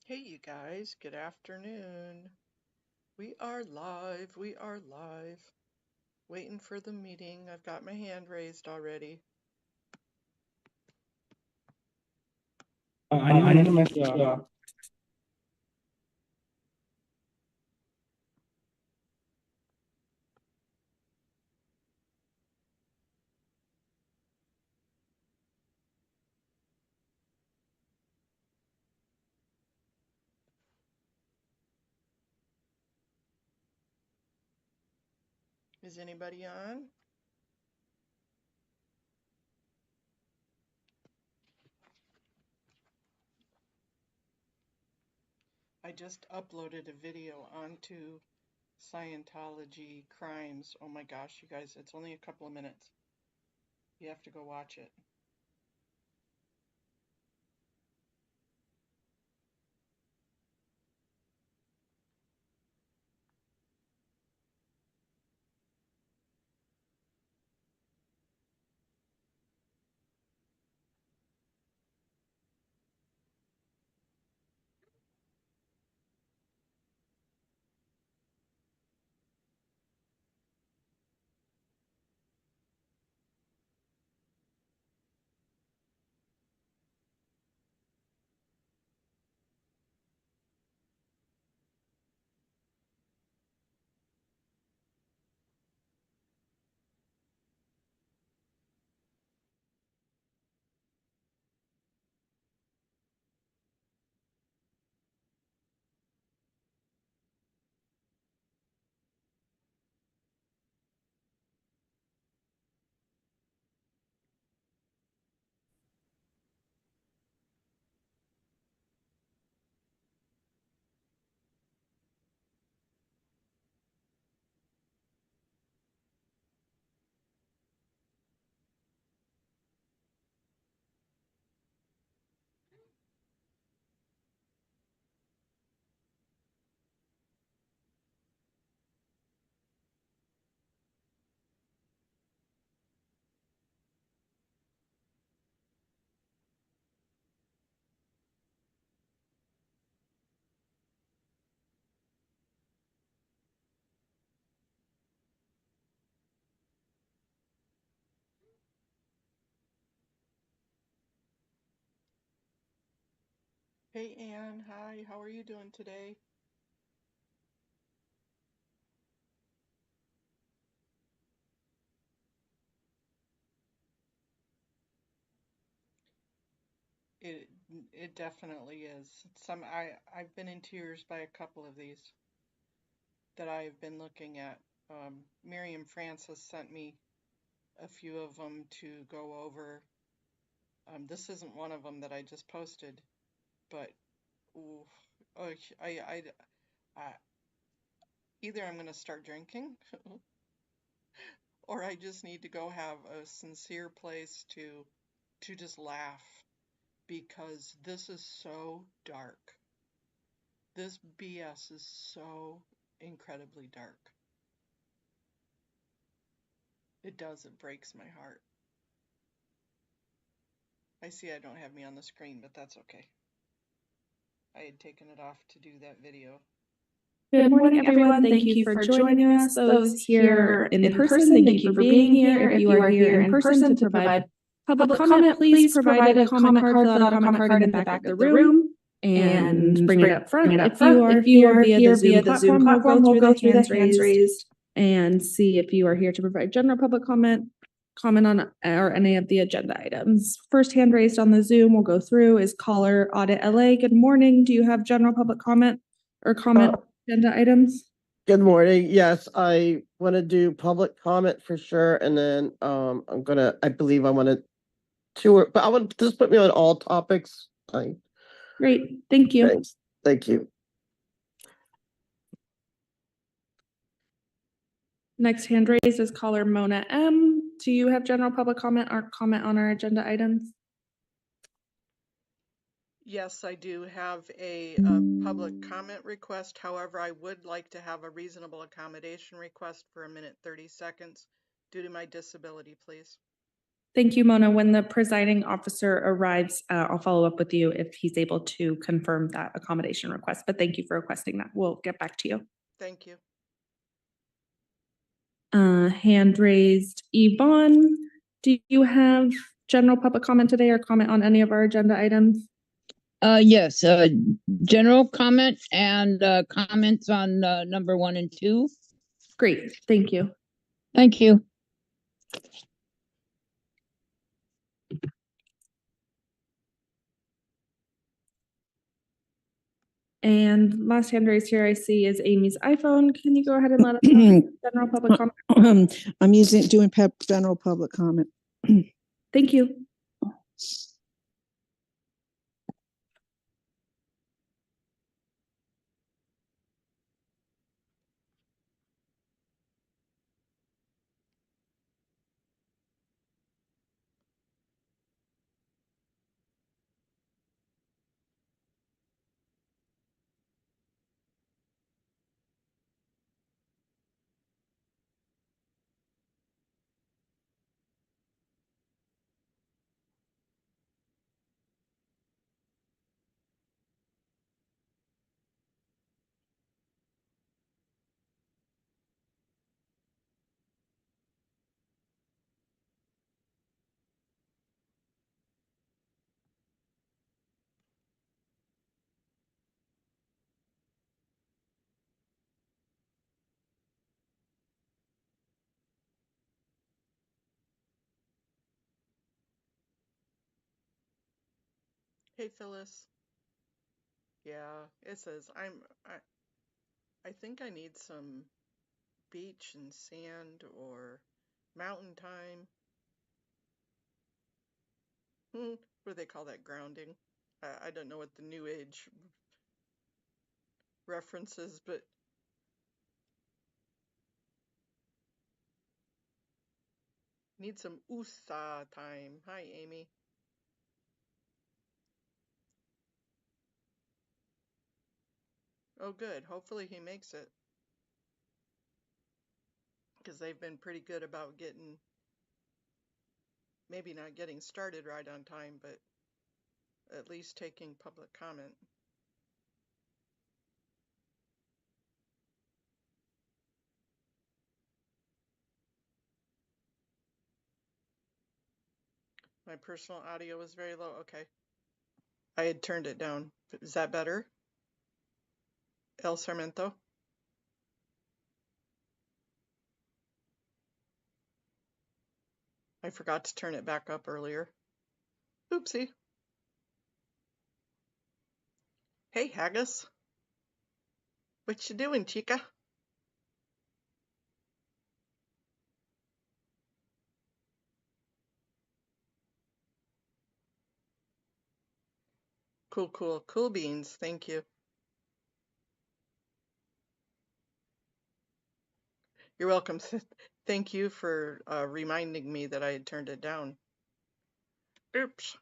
Hey, you guys, good afternoon. We are live. We are live. Waiting for the meeting. I've got my hand raised already. I need to message Is anybody on? I just uploaded a video onto Scientology Crimes. Oh my gosh, you guys, it's only a couple of minutes. You have to go watch it. Hey, Anne. Hi, how are you doing today? It it definitely is. I've been in tears by a couple of these that I've been looking at. Miriam Francis sent me a few of them to go over. This isn't one of them that I just posted, but ooh, oh, I either I'm going to start drinking or I just need to go have a sincere place to just laugh because this is so dark. This BS is so incredibly dark. It does, it breaks my heart. I see I don't have me on the screen, but that's okay. I had taken it off to do that video. Good morning, everyone. Thank you for joining us. Those here in person, thank you for being here. If you are here in person to provide public comment, please provide a comment card, fill out a comment card in the back of the room, and bring it up front. If you are here via the Zoom platform, we'll go through the hands raised and see if you are here to provide general public comment on or any of the agenda items. First hand raised on the Zoom we'll go through is caller Audit LA. Good morning. Do you have general public comment or comment agenda items? Good morning. Yes, I want to do public comment for sure, and then I believe I want to tour, but I want to just put me on all topics. Great, thank you. Thanks. Thank you. Next hand raised is caller Mona M. Do you have general public comment or comment on our agenda items? Yes, I do have a public comment request. However, I would like to have a reasonable accommodation request for 1 minute 30 seconds due to my disability, please. Thank you, Mona. When the presiding officer arrives, I'll follow up with you if he's able to confirm that accommodation request. But thank you for requesting that. We'll get back to you. Thank you. Hand raised. Yvonne, do you have general public comment today or comment on any of our agenda items? Yes, general comment and comments on number 1 and 2. Great, thank you. Thank you. And last hand raised here I see is Amy's iPhone. Can you go ahead and let us know general public comment? I'm doing general public comment. Thank you. Hey, Phyllis. Yeah, it says I think I need some beach and sand or mountain time. What do they call that? Grounding. I don't know what the new age references, but need some USA time. Hi, Amy. Oh, good. Hopefully he makes it. Because they've been pretty good about maybe not getting started right on time, but at least taking public comment. My personal audio was very low. Okay. I had turned it down. Is that better? El Sarmiento? I forgot to turn it back up earlier. Oopsie. Hey, Haggis. What you doing, chica? Cool, cool. Cool beans. Thank you. You're welcome. Thank you for reminding me that I had turned it down. Oops.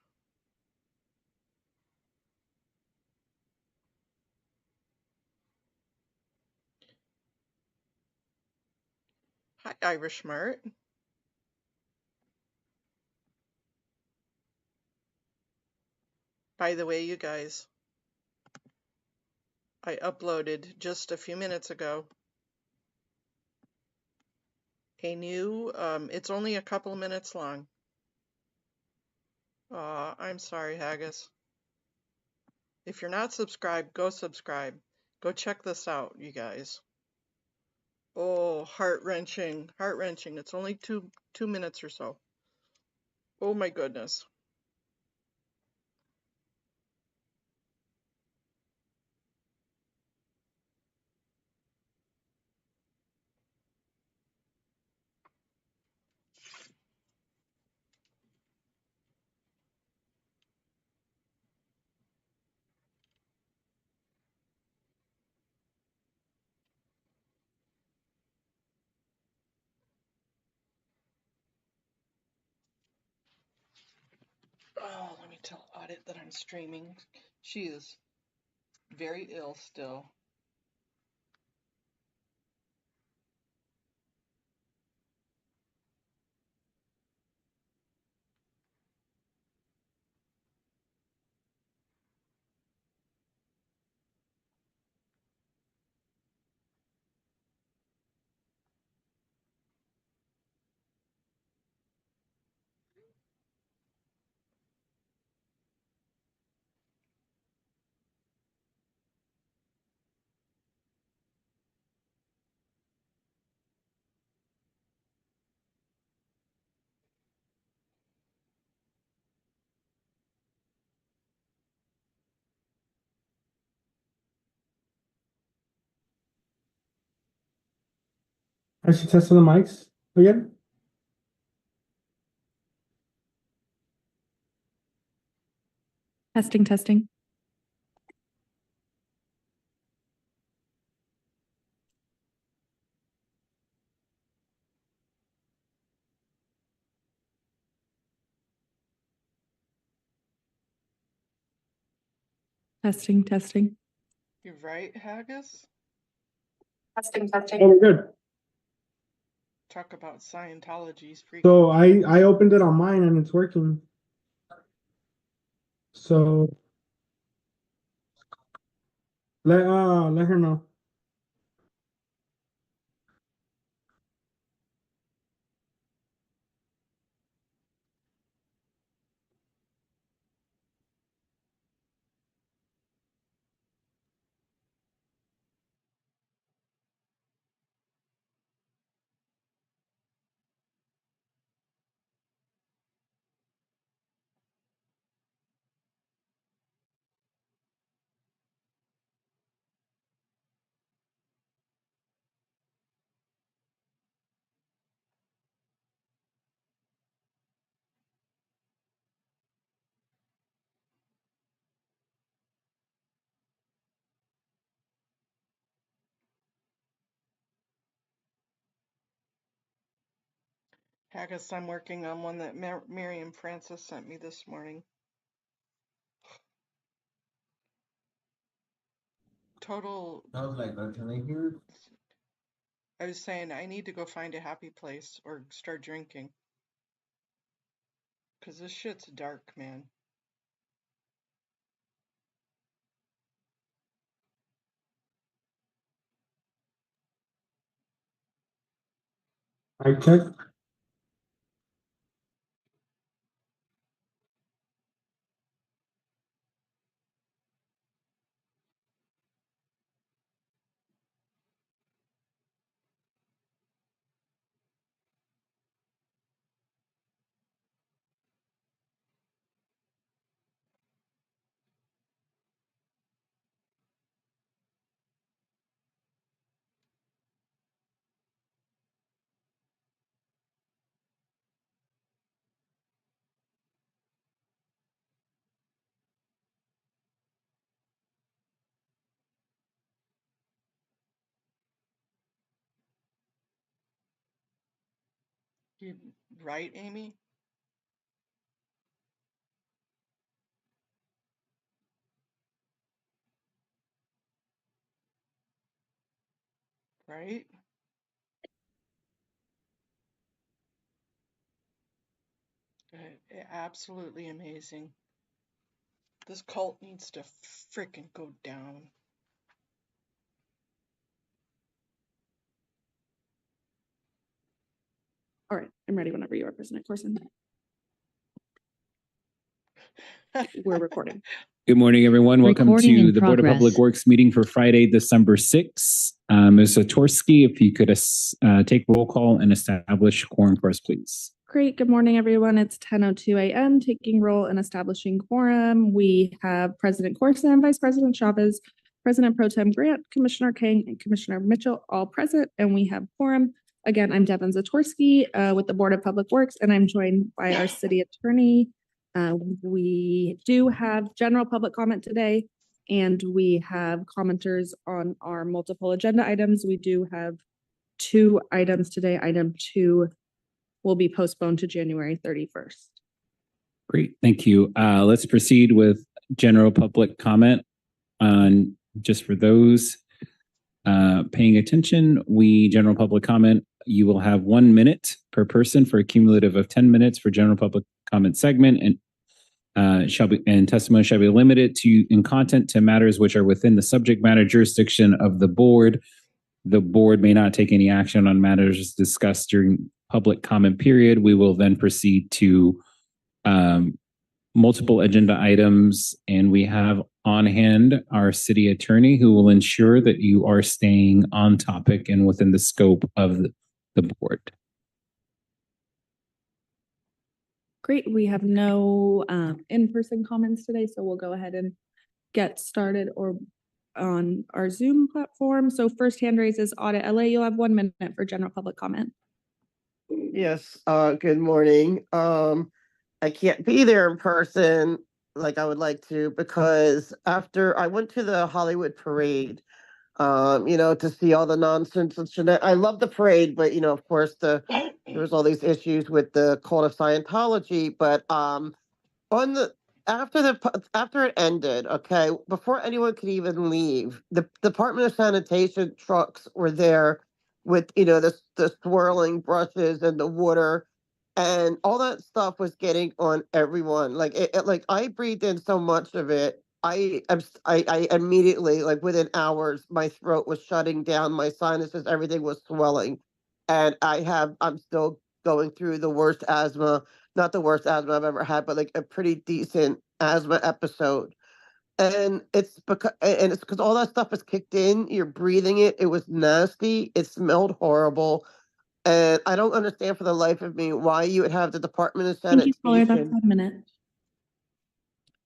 Hi, Irish Mart. By the way, you guys, I uploaded just a few minutes ago a new, it's only a couple minutes long. I'm sorry, Haggis. If you're not subscribed, go subscribe. Go check this out, you guys. Oh, heart-wrenching, heart-wrenching. It's only two minutes or so. Oh my goodness. Oh, let me tell Audit that I'm streaming. She is very ill still. I should test the mics again. Testing, testing. Testing, testing. You're right, Haggis? Testing, testing. Oh, we're good. Talk about Scientology's freaking. So I opened it on mine and it's working. So let her know. Haggis, I'm working on one that Miriam Francis sent me this morning. Total. I was like, can I hear it? I was saying I need to go find a happy place or start drinking. 'Cause this shit's dark, man. I checked. You right, Amy? Right? Absolutely amazing. This cult needs to frickin' go down. All right, I'm ready whenever you are, President Corson. We're recording. Good morning, everyone. Welcome Recording to in the Board of Public progress. Works meeting for Friday, December 6th. Ms. Zatorsky, if you could take roll call and establish quorum for us, please. Great. Good morning, everyone. It's 10:02 a.m. Taking roll and establishing quorum. We have President Corson, Vice President Chavez, President Pro Tem Grant, Commissioner King, and Commissioner Mitchell all present, and we have quorum. Again, I'm Devin Zatorsky with the Board of Public Works, and I'm joined by our city attorney. We do have general public comment today, and we have commenters on our multiple agenda items. We do have 2 items today. Item 2 will be postponed to January 31st. Great, thank you. Let's proceed with general public comment. Just for those paying attention, general public comment, you will have 1 minute per person for a cumulative of 10 minutes for general public comment segment, and testimony shall be limited in content to matters which are within the subject matter jurisdiction of the board. The board may not take any action on matters discussed during public comment period. We will then proceed to multiple agenda items, and we have on hand our city attorney who will ensure that you are staying on topic and within the scope of the board. Great. We have no in-person comments today, so we'll go ahead and get started. Or on our Zoom platform. So first hand raise is Audit LA. You'll have 1 minute for general public comment. Yes, good morning. I can't be there in person like I would like to because after I went to the Hollywood parade, to see all the nonsense and shit. I love the parade, but of course there was all these issues with the cult of Scientology. But on the after it ended, okay, before anyone could even leave, the Department of Sanitation trucks were there with the swirling brushes and the water, and all that stuff was getting on everyone. Like like I breathed in so much of it. I immediately, like within hours, my throat was shutting down, my sinuses, everything was swelling, and I'm still going through the worst asthma, not the worst asthma I've ever had, but like a pretty decent asthma episode. And it's because all that stuff is kicked in, you're breathing it. It was nasty. It smelled horrible. And I don't understand for the life of me why you would have the Department of Thank you, caller. That's Sanitation. 1 minute.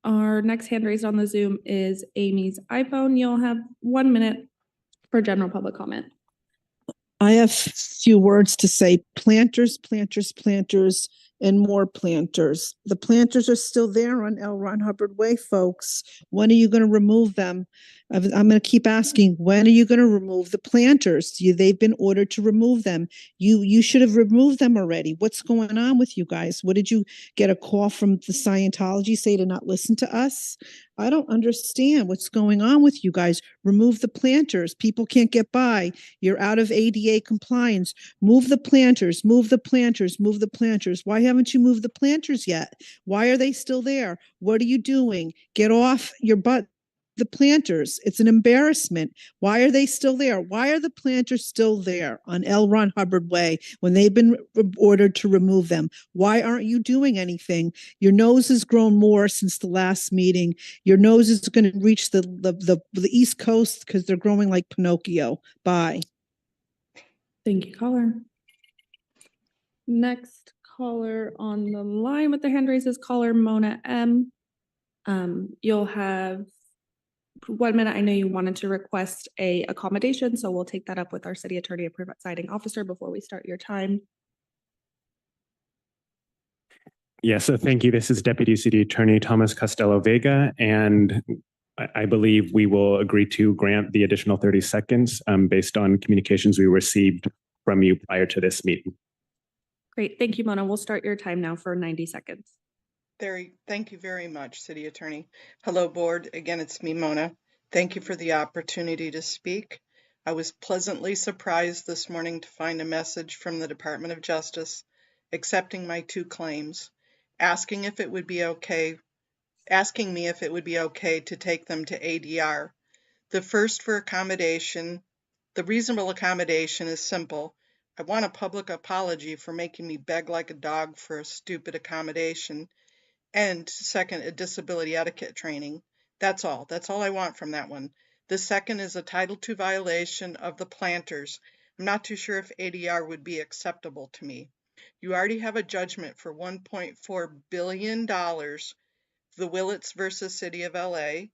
Our next hand raised on the Zoom is Amy's iPhone. You'll have 1 minute for general public comment. I have few words to say. Planters, planters, planters, and more planters. The planters are still there on L. Ron Hubbard Way, folks. When are you going to remove them? I'm going to keep asking, when are you going to remove the planters? They've been ordered to remove them. You should have removed them already. What's going on with you guys? What did you get a call from the Scientology say to not listen to us? I don't understand what's going on with you guys. Remove the planters. People can't get by. You're out of ADA compliance. Move the planters, move the planters, move the planters. Why haven't you moved the planters yet? Why are they still there? What are you doing? Get off your butt. The planters. It's an embarrassment. Why are they still there? Why are the planters still there on L. Ron Hubbard Way when they've been ordered to remove them? Why aren't you doing anything? Your nose has grown more since the last meeting. Your nose is going to reach the East Coast because they're growing like Pinocchio. Bye. Thank you, caller. Next caller on the line with the hand raise is caller Mona M. You'll have 1 minute. I know you wanted to request a accommodation, so we'll take that up with our city attorney and presiding officer before we start your time. Yes, so thank you. This is Deputy City Attorney Thomas Costello Vega, and I believe we will agree to grant the additional 30 seconds based on communications we received from you prior to this meeting. Great. Thank you, Mona. We'll start your time now for 90 seconds. Thank you very much, City Attorney. Hello, Board. Again, it's me, Mona. Thank you for the opportunity to speak. I was pleasantly surprised this morning to find a message from the Department of Justice accepting my 2 claims, asking me if it would be okay to take them to ADR. The first for accommodation. The reasonable accommodation is simple. I want a public apology for making me beg like a dog for a stupid accommodation. And second, a disability etiquette training. That's all. That's all I want from that one. The second is a Title II violation of the planters. I'm not too sure if ADR would be acceptable to me. You already have a judgment for $1.4 billion, the Willits versus City of LA.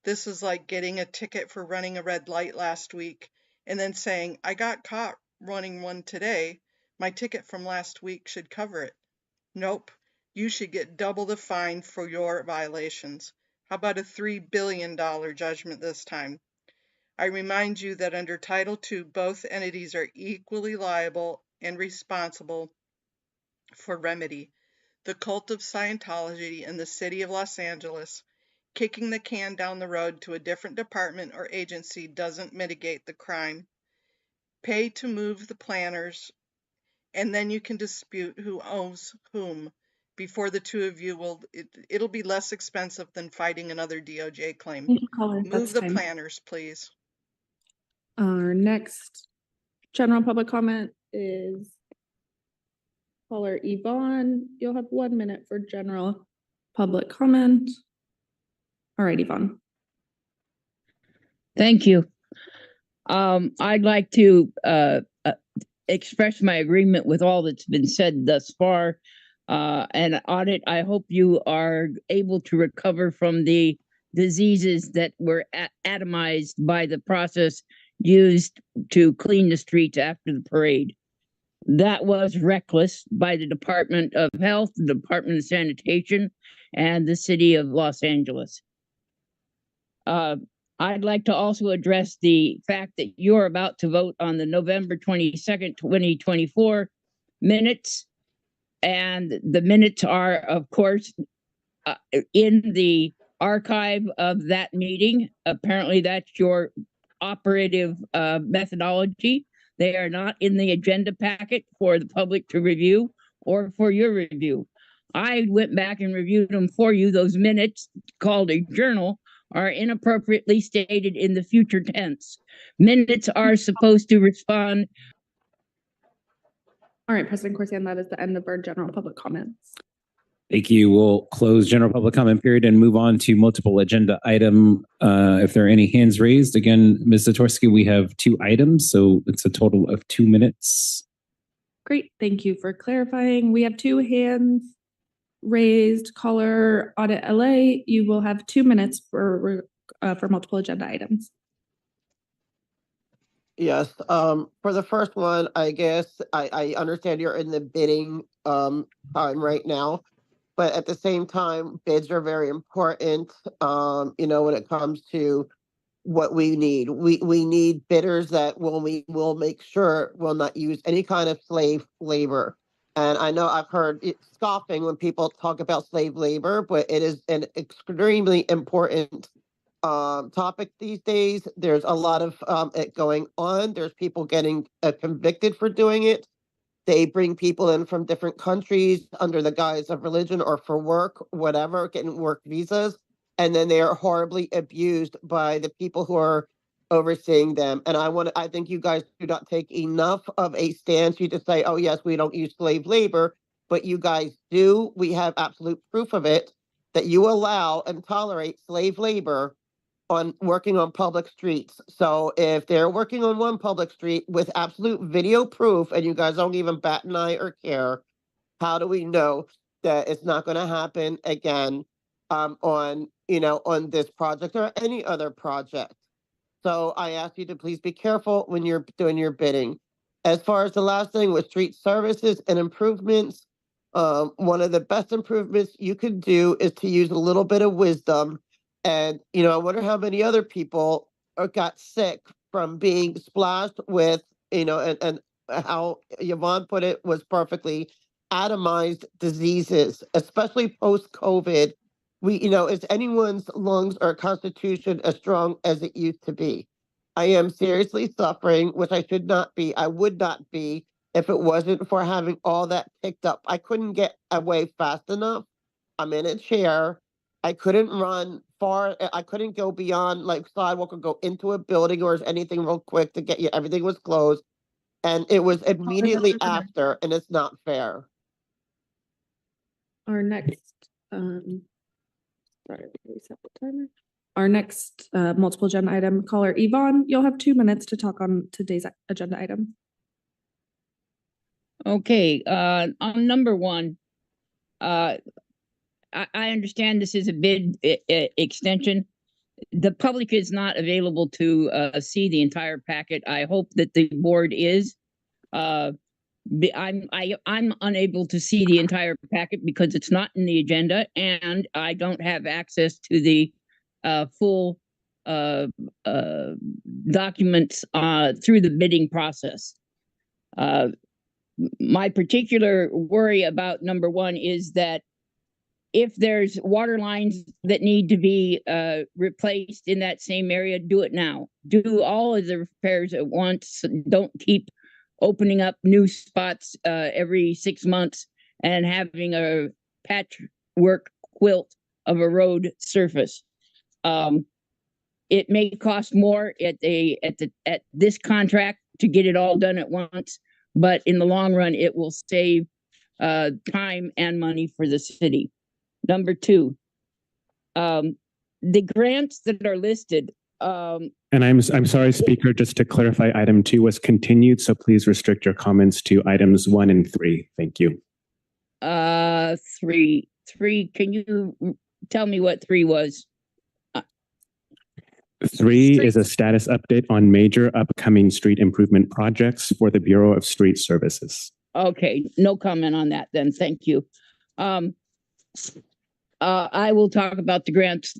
This is like getting a ticket for running a red light last week and then saying, I got caught running one today. My ticket from last week should cover it. Nope. You should get double the fine for your violations. How about a $3 billion judgment this time? I remind you that under Title II, both entities are equally liable and responsible for remedy. The cult of Scientology in the city of Los Angeles, kicking the can down the road to a different department or agency doesn't mitigate the crime. Pay to move the planners, and then you can dispute who owes whom. Before the 2 of you it'll be less expensive than fighting another DOJ claim. Thank you, caller. Move the planners, please. Our next general public comment is caller Yvonne. You'll have 1 minute for general public comment. All right, Yvonne. Thank you. I'd like to express my agreement with all that's been said thus far. And Audit, I hope you are able to recover from the diseases that were atomized by the process used to clean the streets after the parade. That was reckless by the Department of Health, the Department of Sanitation, and the city of Los Angeles. I'd like to also address the fact that you're about to vote on the November 22nd, 2024 minutes. And the minutes are, of course, in the archive of that meeting. Apparently, that's your operative methodology. They are not in the agenda packet for the public to review or for your review. I went back and reviewed them for you. Those minutes, called a journal, are inappropriately stated in the future tense. Minutes are supposed to respond. All right, President Corsian, that is the end of our general public comments. Thank you. We'll close general public comment period and move on to multiple agenda item. If there are any hands raised, again, Ms. Zatorsky, we have 2 items, so it's a total of 2 minutes. Great, thank you for clarifying. We have 2 hands raised. Caller Audit LA, you will have 2 minutes for multiple agenda items. Yes, for the first one, I guess I understand you're in the bidding time right now, but at the same time, bids are very important. You know, when it comes to what we need, we need bidders that we will make sure will not use any kind of slave labor. And I know I've heard it scoffing when people talk about slave labor, but it is an extremely important topic these days. There's a lot of it going on. There's people getting convicted for doing it. They bring people in from different countries under the guise of religion or for work, whatever, getting work visas. And then they are horribly abused by the people who are overseeing them. And I think you guys do not take enough of a stance. You just say, oh, yes, we don't use slave labor, but you guys do. We have absolute proof of it, that you allow and tolerate slave labor on working on public streets. So if they're working on one public street with absolute video proof and you guys don't even bat an eye or care, how do we know that it's not going to happen again on this project or any other project? So I ask you to please be careful when you're doing your bidding. As far as the last thing with street services and improvements, one of the best improvements you can do is to use a little bit of wisdom. And, I wonder how many other people got sick from being splashed with, and how Yvonne put it was perfectly, atomized diseases, especially post-COVID. Is anyone's lungs or constitution as strong as it used to be? I am seriously suffering, which I should not be. I would not be if it wasn't for having all that picked up. I couldn't get away fast enough. I'm in a chair. I couldn't run far. I couldn't go beyond like sidewalk or go into a building or anything real quick to get you. Everything was closed. And it was immediately after, and it's not fair. Our next, sorry, reset the timer. Our next multiple agenda item, caller Yvonne, you'll have 2 minutes to talk on today's agenda item. Okay, on number 1, I understand this is a bid extension. The public is not available to see the entire packet. I hope that the board is. I'm unable to see the entire packet because it's not in the agenda, and I don't have access to the full documents through the bidding process. My particular worry about number 1 is that if there's water lines that need to be replaced in that same area, do it now. Do all of the repairs at once. Don't keep opening up new spots every 6 months and having a patchwork quilt of a road surface. It may cost more at this contract to get it all done at once, but in the long run, it will save time and money for the city. Number 2, the grants that are listed. And I'm sorry, Speaker, just to clarify, item 2 was continued, so please restrict your comments to items 1 and 3. Thank you. 3. Can you tell me what 3 was? 3 is a status update on major upcoming street improvement projects for the Bureau of Street Services. Okay, no comment on that then. Thank you. I will talk about the grants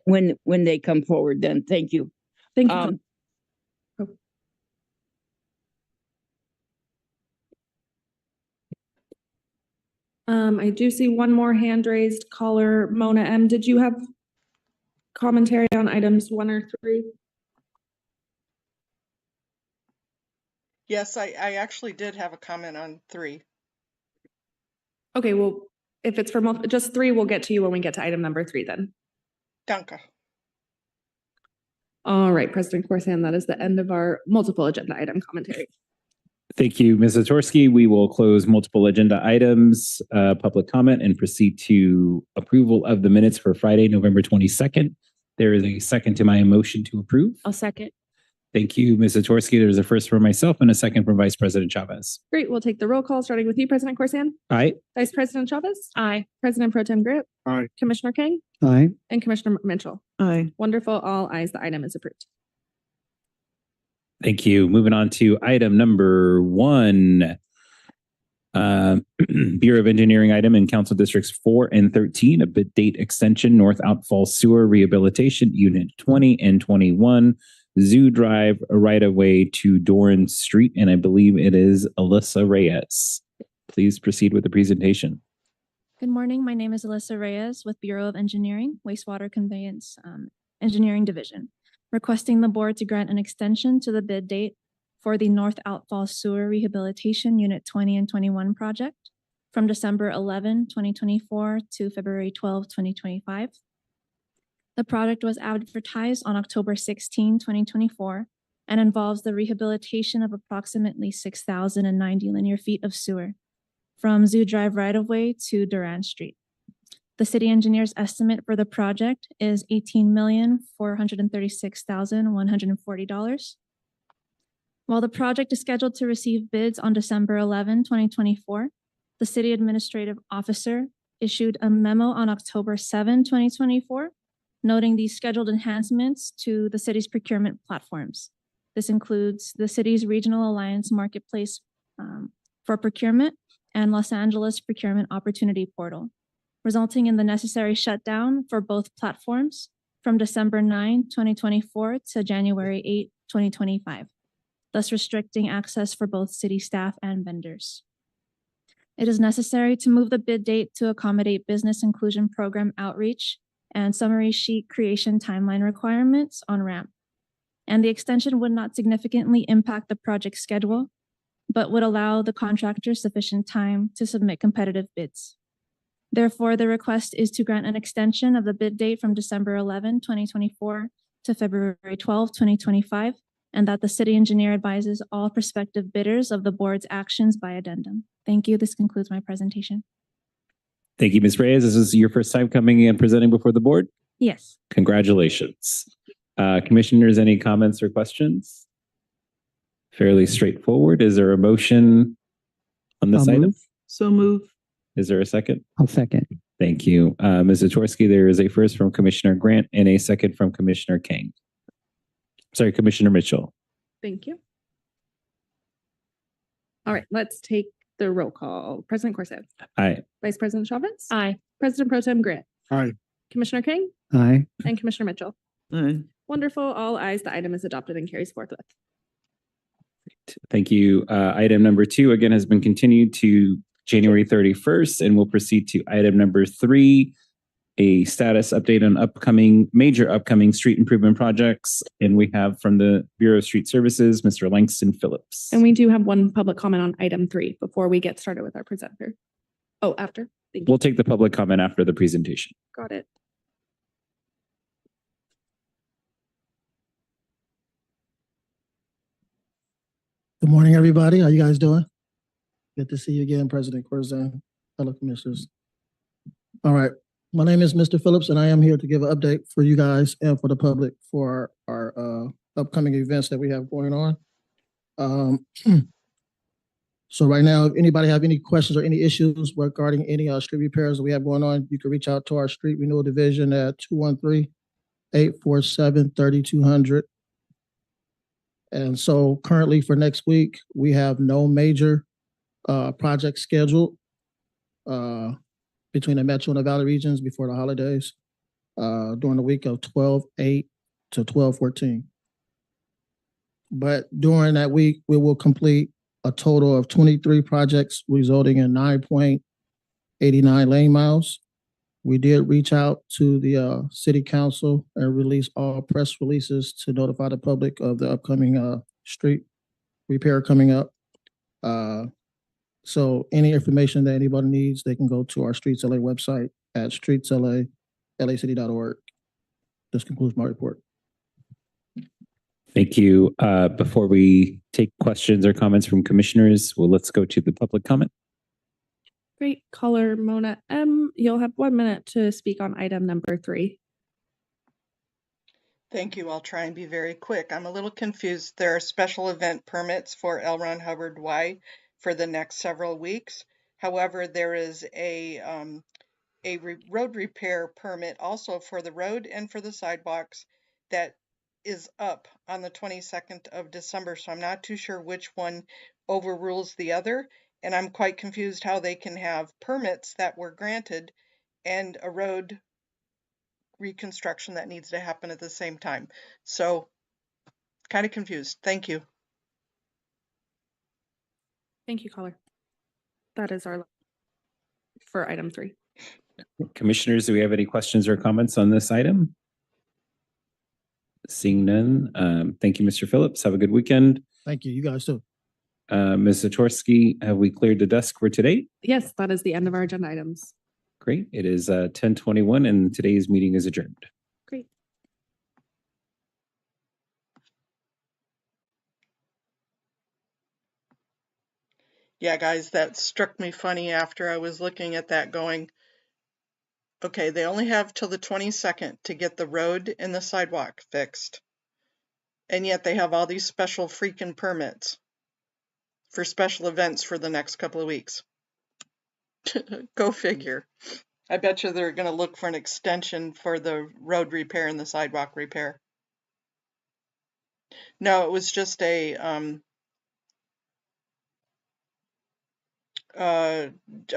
when they come forward then. Thank you. Thank you. I do see one more hand raised. Caller Mona M. Did you have commentary on items 1 or 3? Yes, I actually did have a comment on 3. Okay, well, if it's for just 3, we'll get to you when we get to item number 3 then. Danke. All right, President Corsan, that is the end of our multiple agenda item commentary. Thank you, Ms. Zatorsky. We will close multiple agenda items, public comment, and proceed to approval of the minutes for Friday, November 22nd. There is a second to my motion to approve. I'll second. Thank you, Ms. Zatorsky. There's a first from myself and a second from Vice President Chavez. Great, we'll take the roll call, starting with you, President Corsan. Aye. Vice President Chavez. Aye. President Pro Tem Grant. Aye. Commissioner King. Aye. And Commissioner Mitchell. Aye. Wonderful, all ayes, the item is approved. Thank you. Moving on to item number 1. Bureau of Engineering item in Council Districts 4 and 13, a bid date extension, North Outfall Sewer Rehabilitation Unit 20 and 21, Zoo Drive right of way to Doran Street. And I believe it is Alyssa Reyes. Please proceed with the presentation. Good morning. My name is Alyssa Reyes with Bureau of Engineering, Wastewater Conveyance Engineering Division, requesting the board to grant an extension to the bid date for the North Outfall Sewer Rehabilitation Unit 20 and 21 project from December 11, 2024 to February 12, 2025. The project was advertised on October 16, 2024, and involves the rehabilitation of approximately 6,090 linear feet of sewer from Zoo Drive right-of-way to Durand Street. The city engineer's estimate for the project is $18,436,140. While the project is scheduled to receive bids on December 11, 2024, the city administrative officer issued a memo on October 7, 2024, noting the scheduled enhancements to the city's procurement platforms. This includes the city's Regional Alliance Marketplace for procurement and Los Angeles Procurement Opportunity Portal, resulting in the necessary shutdown for both platforms from December 9, 2024 to January 8, 2025, thus restricting access for both city staff and vendors. It is necessary to move the bid date to accommodate business inclusion program outreach and summary sheet creation timeline requirements on RAMP. And the extension would not significantly impact the project schedule, but would allow the contractor sufficient time to submit competitive bids. Therefore, the request is to grant an extension of the bid date from December 11, 2024 to February 12, 2025, and that the city engineer advises all prospective bidders of the board's actions by addendum. Thank you. This concludes my presentation. Thank you, Ms. Reyes. This is your first time coming and presenting before the board? Yes. Congratulations. Commissioners, any comments or questions? Fairly straightforward. Is there a motion on this item? So move. Is there a second? I'll second. Thank you. Ms. Zatorsky, there is a first from Commissioner Grant and a second from Commissioner King. Sorry, Commissioner Mitchell. Thank you. All right, let's take the roll call. President Corsan. Aye. Vice President Chavez. Aye. President Pro Tem Grant. Aye. Commissioner King. Aye. And Commissioner Mitchell. Aye. Wonderful. All ayes. The item is adopted and carries forthwith. Thank you. Item number 2, again, has been continued to January 31st, and we'll proceed to item number 3, a status update on major upcoming street improvement projects. And we have from the Bureau of Street Services, Mr. Langston Phillips. And we do have one public comment on item 3 before we get started with our presenter. Oh, after? Thank you. We'll take the public comment after the presentation. Got it. Good morning, everybody. How you guys doing? Good to see you again, President Corsan, fellow commissioners. All right. My name is Mr. Phillips, and I am here to give an update for you guys and for the public for our upcoming events that we have going on. So right now, if anybody have any questions or any issues regarding any street repairs that we have going on, you can reach out to our Street Renewal Division at 847-3200. And so currently for next week, we have no major projects scheduled between the Metro and the Valley regions before the holidays during the week of 12/8 to 12/14. But during that week, we will complete a total of 23 projects, resulting in 9.89 lane miles. We did reach out to the city council and release all press releases to notify the public of the upcoming street repair coming up. So any information that anybody needs, they can go to our Streets LA website at streetsla.lacity.org. This concludes my report. Thank you. Before we take questions or comments from commissioners, well, let's go to the public comment. Great. Caller Mona M., you'll have 1 minute to speak on item number 3. Thank you. I'll try and be very quick. I'm a little confused. There are special event permits for L. Ron Hubbard Y for the next several weeks. However, there is a road repair permit also for the road and for the sidewalks that is up on the 22nd of December. So I'm not too sure which one overrules the other. And I'm quite confused how they can have permits that were granted and a road reconstruction that needs to happen at the same time. So kind of confused. Thank you. Thank you, caller. That is our for item 3. Commissioners, do we have any questions or comments on this item? Seeing none, thank you, Mr. Phillips. Have a good weekend. Thank you. You guys too. Ms. Zatorsky, have we cleared the desk for today? Yes, that is the end of our agenda items. Great. It is 10:21 and today's meeting is adjourned. Great. Yeah, guys, that struck me funny after I was looking at that going, okay, they only have till the 22nd to get the road and the sidewalk fixed. And yet they have all these special freaking permits for special events for the next couple of weeks. Go figure. I bet you they're going to look for an extension for the road repair and the sidewalk repair. No, it was just a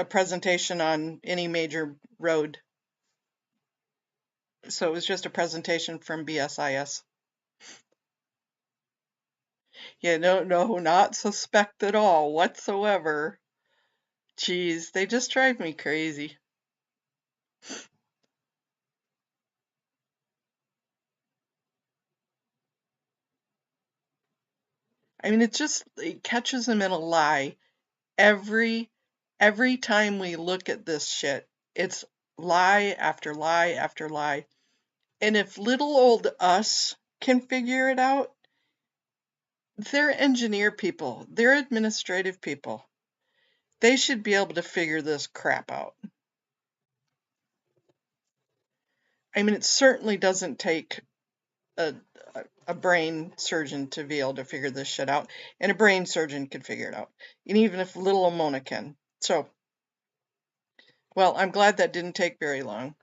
presentation on any major road. So it was just a presentation from BSIS. Yeah, no, not suspect at all whatsoever. Jeez, they just drive me crazy. I mean, it catches them in a lie. Every time we look at this shit, it's lie after lie after lie. And if little old us can figure it out, they're engineer people, they're administrative people. They should be able to figure this crap out. I mean, it certainly doesn't take a brain surgeon to be able to figure this shit out, and a brain surgeon can figure it out, and even if little Mona can. So, well, I'm glad that didn't take very long.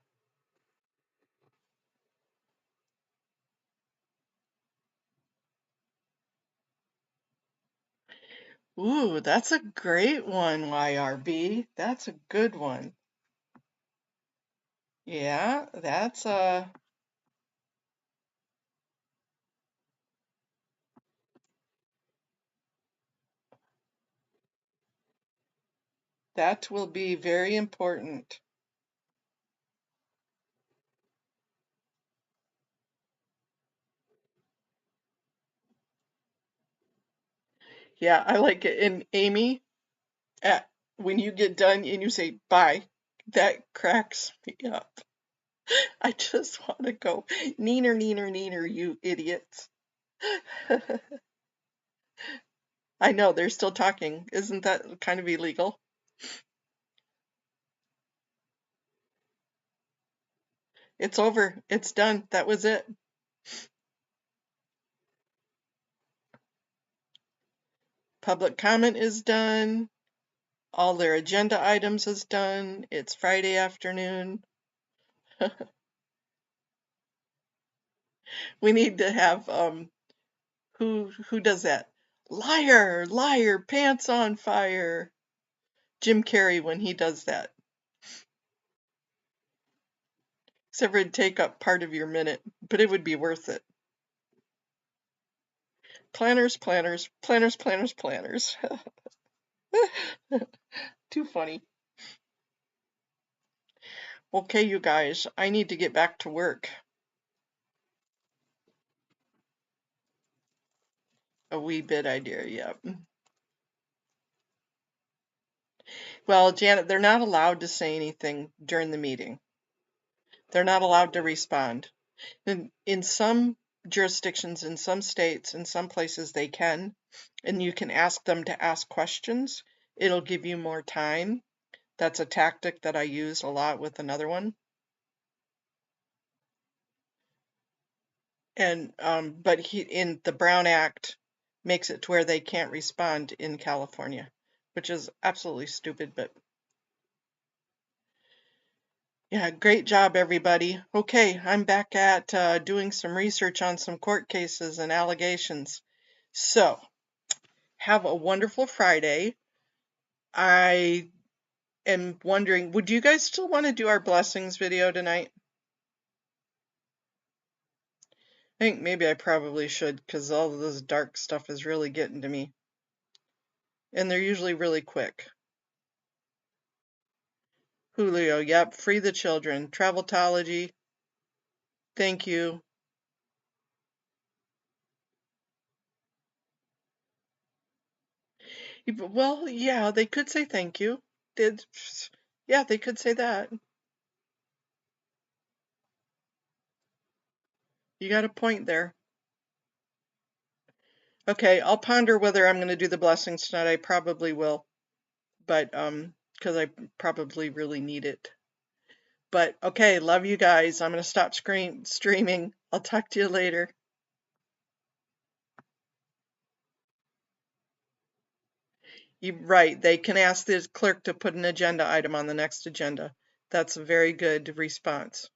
Ooh, that's a great one, YRB. That's a good one. Yeah, that's that will be very important. Yeah, I like it. And Amy, when you get done and you say bye, that cracks me up. I just want to go, neener, neener, neener, you idiots. I know, they're still talking. Isn't that kind of illegal? It's over. It's done. That was it. Public comment is done. All their agenda items is done. It's Friday afternoon. We need to have who does that? Liar, liar, pants on fire. Jim Carrey when he does that. Except for it'd take up part of your minute, but it would be worth it. Planners, planners, planners, planners, planners. Too funny. Okay, you guys, I need to get back to work. A wee bit, I dare, yep. Well, Janet, they're not allowed to say anything during the meeting. They're not allowed to respond. In some jurisdictions, in some states, in some places they can, and you can ask them to ask questions. It'll give you more time. That's a tactic that I use a lot with another one. And but in the Brown Act makes it to where they can't respond in California, which is absolutely stupid, but yeah, great job, everybody. Okay, I'm back at doing some research on some court cases and allegations. So, have a wonderful Friday. I am wondering, would you guys still want to do our blessings video tonight? I think maybe I probably should, because all of this dark stuff is really getting to me. And they're usually really quick. Julio, yep, free the children. Traveltology, thank you. Well, yeah, they could say thank you. Yeah, they could say that. You got a point there. Okay, I'll ponder whether I'm going to do the blessings tonight. I probably will, but because I probably really need it. But okay, love you guys. I'm going to stop streaming. I'll talk to you later. You're right. They can ask the clerk to put an agenda item on the next agenda. That's a very good response.